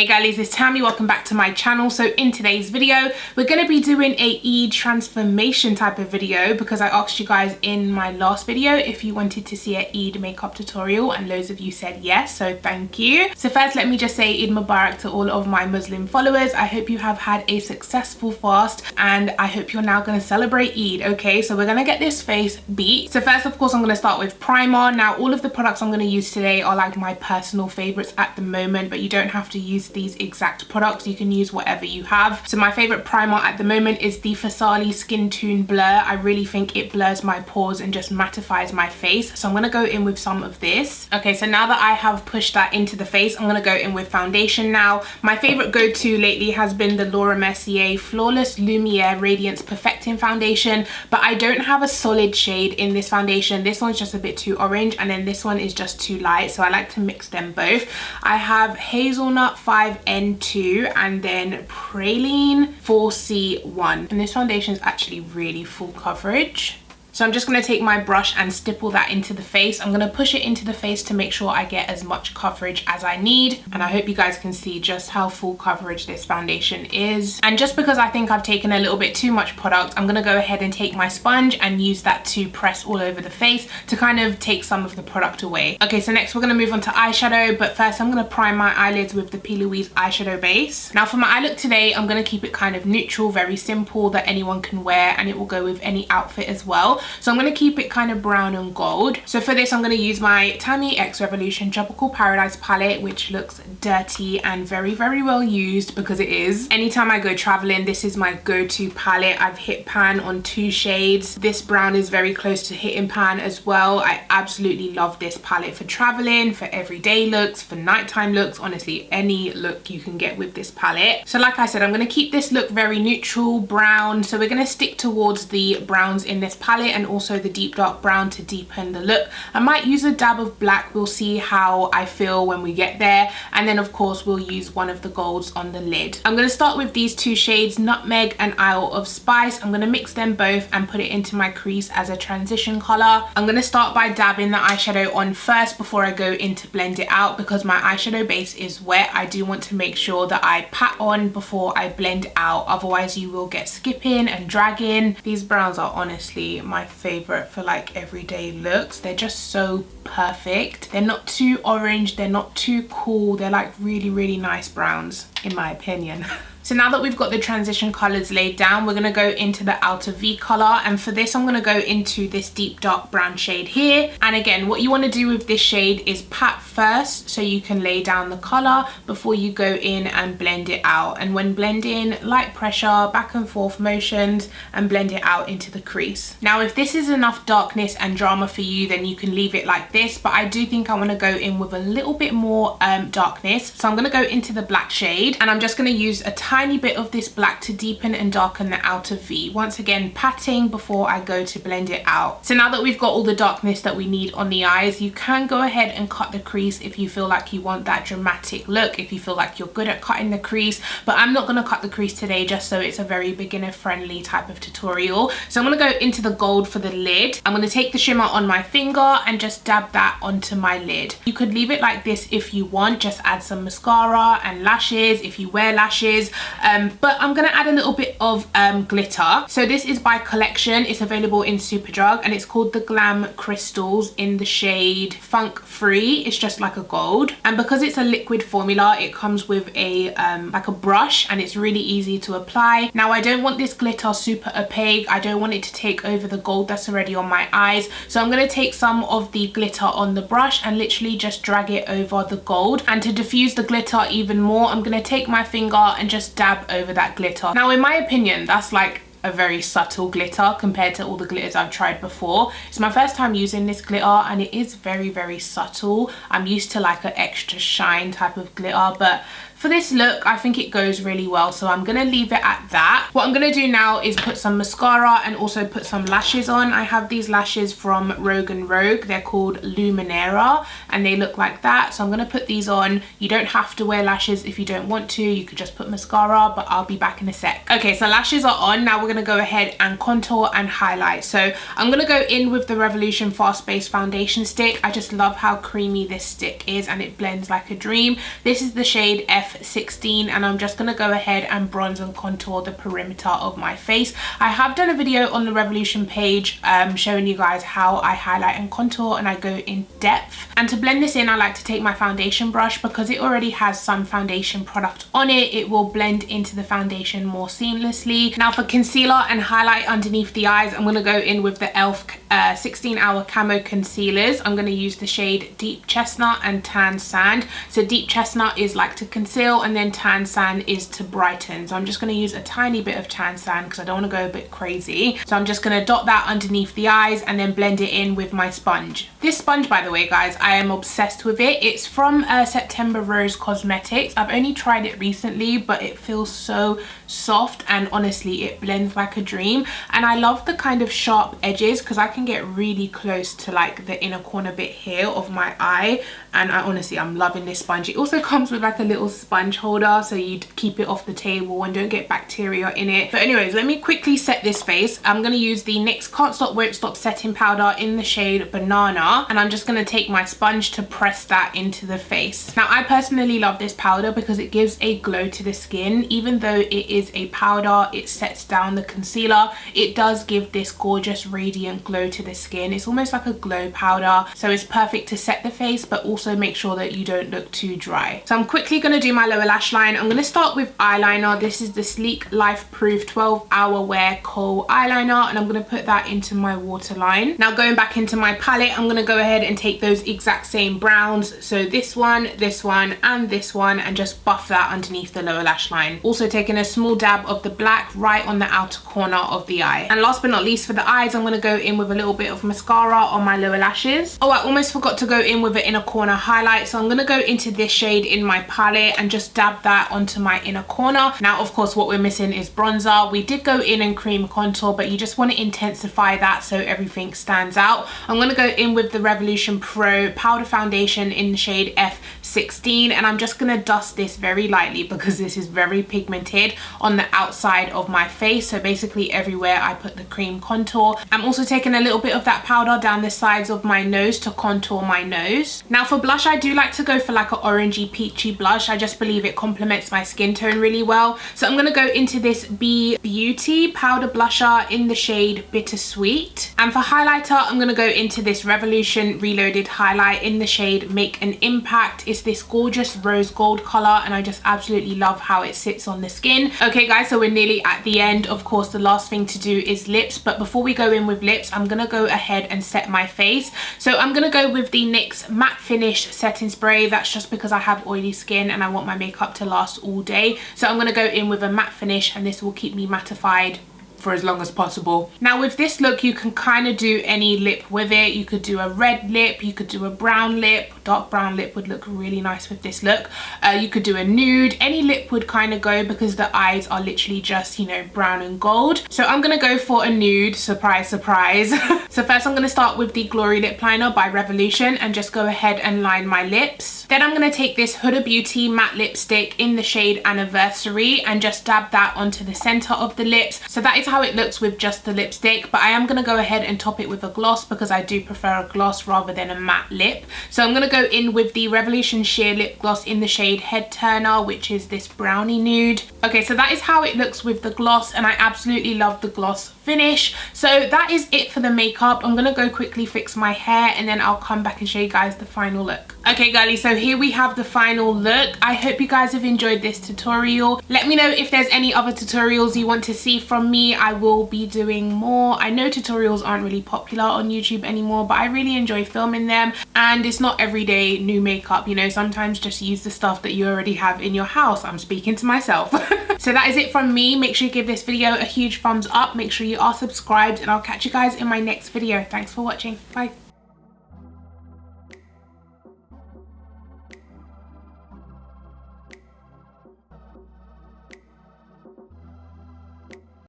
Hey girlies, it's Tammy. Welcome back to my channel. So in today's video, we're going to be doing a Eid transformation type of video because I asked you guys in my last video if you wanted to see an Eid makeup tutorial and loads of you said yes, so thank you. So first, let me just say Eid Mubarak to all of my Muslim followers. I hope you have had a successful fast and I hope you're now going to celebrate Eid, okay? So we're going to get this face beat. So first, of course, I'm going to start with primer. Now, all of the products I'm going to use today are like my personal favorites at the moment, but you don't have to use these exact products. You can use whatever you have. So my favorite primer at the moment is the Fasali Skin Tune Blur. I really think it blurs my pores and just mattifies my face. So I'm going to go in with some of this. Okay, so now that I have pushed that into the face, I'm going to go in with foundation now. My favorite go-to lately has been the Laura Mercier Flawless Lumiere Radiance Perfecting Foundation, but I don't have a solid shade in this foundation. This one's just a bit too orange and then this one is just too light, so I like to mix them both. I have Hazelnut 5N2 and then Praline 4C1, and this foundation is actually really full coverage. So I'm just going to take my brush and stipple that into the face. I'm going to push it into the face to make sure I get as much coverage as I need. And I hope you guys can see just how full coverage this foundation is. And just because I think I've taken a little bit too much product, I'm going to go ahead and take my sponge and use that to press all over the face to kind of take some of the product away. Okay, so next we're going to move on to eyeshadow. But first I'm going to prime my eyelids with the P. Louise eyeshadow base. Now for my eye look today, I'm going to keep it kind of neutral, very simple, that anyone can wear, and it will go with any outfit as well. So I'm going to keep it kind of brown and gold. So for this, I'm going to use my Tammi X Revolution Tropical Paradise palette, which looks dirty and very, very well used because it is. Anytime I go traveling, this is my go-to palette. I've hit pan on 2 shades. This brown is very close to hitting pan as well. I absolutely love this palette for traveling, for everyday looks, for nighttime looks, honestly, any look you can get with this palette. So like I said, I'm going to keep this look very neutral, brown. So we're going to stick towards the browns in this palette and also the deep dark brown to deepen the look. I might use a dab of black. We'll see how I feel when we get there. And then of course we'll use one of the golds on the lid. I'm going to start with these 2 shades, Nutmeg and Isle of Spice. I'm going to mix them both and put it into my crease as a transition color. I'm going to start by dabbing the eyeshadow on first before I go in to blend it out, because my eyeshadow base is wet. I do want to make sure that I pat on before I blend out, otherwise you will get skipping and dragging. These browns are honestly my favorite for like everyday looks. They're just so perfect. They're not too orange, they're not too cool. They're like really, really nice browns in my opinion. So now that we've got the transition colors laid down, we're going to go into the outer V color, and for this I'm going to go into this deep dark brown shade here. And again, what you want to do with this shade is pat first so you can lay down the color before you go in and blend it out. And when blending, light pressure, back and forth motions, and blend it out into the crease. Now if this is enough darkness and drama for you, then you can leave it like this, but I do think I want to go in with a little bit more darkness. So I'm going to go into the black shade and I'm just going to use a tiny bit of this black to deepen and darken the outer V. Once again, patting before I go to blend it out. So now that we've got all the darkness that we need on the eyes, you can go ahead and cut the crease if you feel like you want that dramatic look, if you feel like you're good at cutting the crease. But I'm not going to cut the crease today, just so it's a very beginner friendly type of tutorial. So I'm going to go into the gold for the lid. I'm going to take the shimmer on my finger and just dab that onto my lid. You could leave it like this if you want, just add some mascara and lashes if you wear lashes. But I'm going to add a little bit of glitter. So this is by Collection. It's available in Superdrug and it's called the Glam Crystals in the shade Funk Free. It's just like a gold, and because it's a liquid formula, it comes with a like a brush, and it's really easy to apply. Now I don't want this glitter super opaque. I don't want it to take over the gold that's already on my eyes, so I'm going to take some of the glitter on the brush and literally just drag it over the gold. And to diffuse the glitter even more, I'm going to take my finger and just dab over that glitter. Now in my opinion, that's like a very subtle glitter compared to all the glitters I've tried before. It's my first time using this glitter and it is very, very subtle. I'm used to like an extra shine type of glitter, but for this look, I think it goes really well, so I'm gonna leave it at that. What I'm gonna do now is put some mascara and also put some lashes on. I have these lashes from Rogue & Rogue. They're called Luminera and they look like that. So I'm gonna put these on. You don't have to wear lashes if you don't want to. You could just put mascara, but I'll be back in a sec. Okay, so lashes are on. Now we're gonna go ahead and contour and highlight. So I'm gonna go in with the Revolution Fast Base Foundation Stick. I just love how creamy this stick is and it blends like a dream. This is the shade F F16, and I'm just going to go ahead and bronze and contour the perimeter of my face. I have done a video on the Revolution page showing you guys how I highlight and contour, and I go in depth. And to blend this in, I like to take my foundation brush because it already has some foundation product on it. It will blend into the foundation more seamlessly. Now for concealer and highlight underneath the eyes, I'm going to go in with the e.l.f. 16 Hour Camo Concealers. I'm going to use the shade Deep Chestnut and Tan Sand. So Deep Chestnut is like to conceal, and then Tan Sand is to brighten. So I'm just going to use a tiny bit of Tan Sand because I don't want to go a bit crazy. So I'm just going to dot that underneath the eyes and then blend it in with my sponge. This sponge, by the way guys, I am obsessed with it. It's from September Rose Cosmetics. I've only tried it recently, but it feels so soft, and honestly it blends like a dream. And I love the kind of sharp edges because I can get really close to like the inner corner bit here of my eye, and I'm loving this sponge. It also comes with like a little sponge holder so you keep it off the table and don't get bacteria in it. But anyways, let me quickly set this face. I'm going to use the NYX Can't Stop Won't Stop setting powder in the shade Banana, and I'm just going to take my sponge to press that into the face. Now I personally love this powder because it gives a glow to the skin. Even though it is a powder, it sets down the concealer. It does give this gorgeous radiant glow to the skin. It's almost like a glow powder, so it's perfect to set the face but also make sure that you don't look too dry. So I'm quickly going to do my lower lash line. I'm going to start with eyeliner. This is the Sleek Life Proof 12 Hour Wear Kohl eyeliner, and I'm going to put that into my waterline. Now going back into my palette, I'm going to go ahead and take those exact same browns, so this one, and this one, and just buff that underneath the lower lash line. Also taking a small dab of the black right on the outer corner of the eye. And last but not least, for the eyes, I'm going to go in with a little bit of mascara on my lower lashes. Oh, I almost forgot to go in with an inner corner highlight, so I'm going to go into this shade in my palette and just dab that onto my inner corner. Now of course what we're missing is bronzer. We did go in and cream contour, but you just want to intensify that so everything stands out. I'm going to go in with the Revolution Pro powder foundation in the shade F16, and I'm just going to dust this very lightly because this is very pigmented on the outside of my face, so basically everywhere I put the cream contour. I'm also taking a little bit of that powder down the sides of my nose to contour my nose. Now for blush, I do like to go for like an orangey peachy blush. I just believe it complements my skin tone really well. So I'm going to go into this Be Beauty powder blusher in the shade Bittersweet. And for highlighter, I'm going to go into this Revolution Reloaded highlight in the shade Make an Impact. It's this gorgeous rose gold color, and I just absolutely love how it sits on the skin. Okay guys, so we're nearly at the end. Of course the last thing to do is lips, but before we go in with lips, I'm going to go ahead and set my face. So I'm going to go with the NYX Matte Finish setting spray. That's just because I have oily skin and I want my makeup to last all day. So I'm going to go in with a matte finish, and this will keep me mattified for as long as possible. Now with this look, you can kind of do any lip with it. You could do a red lip, you could do a brown lip. Dark brown lip would look really nice with this look. You could do a nude. Any lip would kind of go because the eyes are literally just, you know, brown and gold. So I'm gonna go for a nude. Surprise, surprise. So first I'm gonna start with the Glory Lip Liner by Revolution and just go ahead and line my lips. Then I'm gonna take this Huda Beauty matte lipstick in the shade Anniversary and just dab that onto the center of the lips. So that is how it looks with just the lipstick, but I am going to go ahead and top it with a gloss because I do prefer a gloss rather than a matte lip. So I'm going to go in with the Revolution Sheer Lip Gloss in the shade Head Turner, which is this brownie nude. Okay, so that is how it looks with the gloss, and I absolutely love the gloss finish. So that is it for the makeup. I'm going to go quickly fix my hair and then I'll come back and show you guys the final look. Okay girlies, so here we have the final look. I hope you guys have enjoyed this tutorial. Let me know if there's any other tutorials you want to see from me. I will be doing more. I know tutorials aren't really popular on YouTube anymore, but I really enjoy filming them, and it's not everyday new makeup, you know. Sometimes just use the stuff that you already have in your house. I'm speaking to myself. So that is it from me. Make sure you give this video a huge thumbs up. Make sure you are subscribed, and I'll catch you guys in my next video. Thanks for watching. Bye.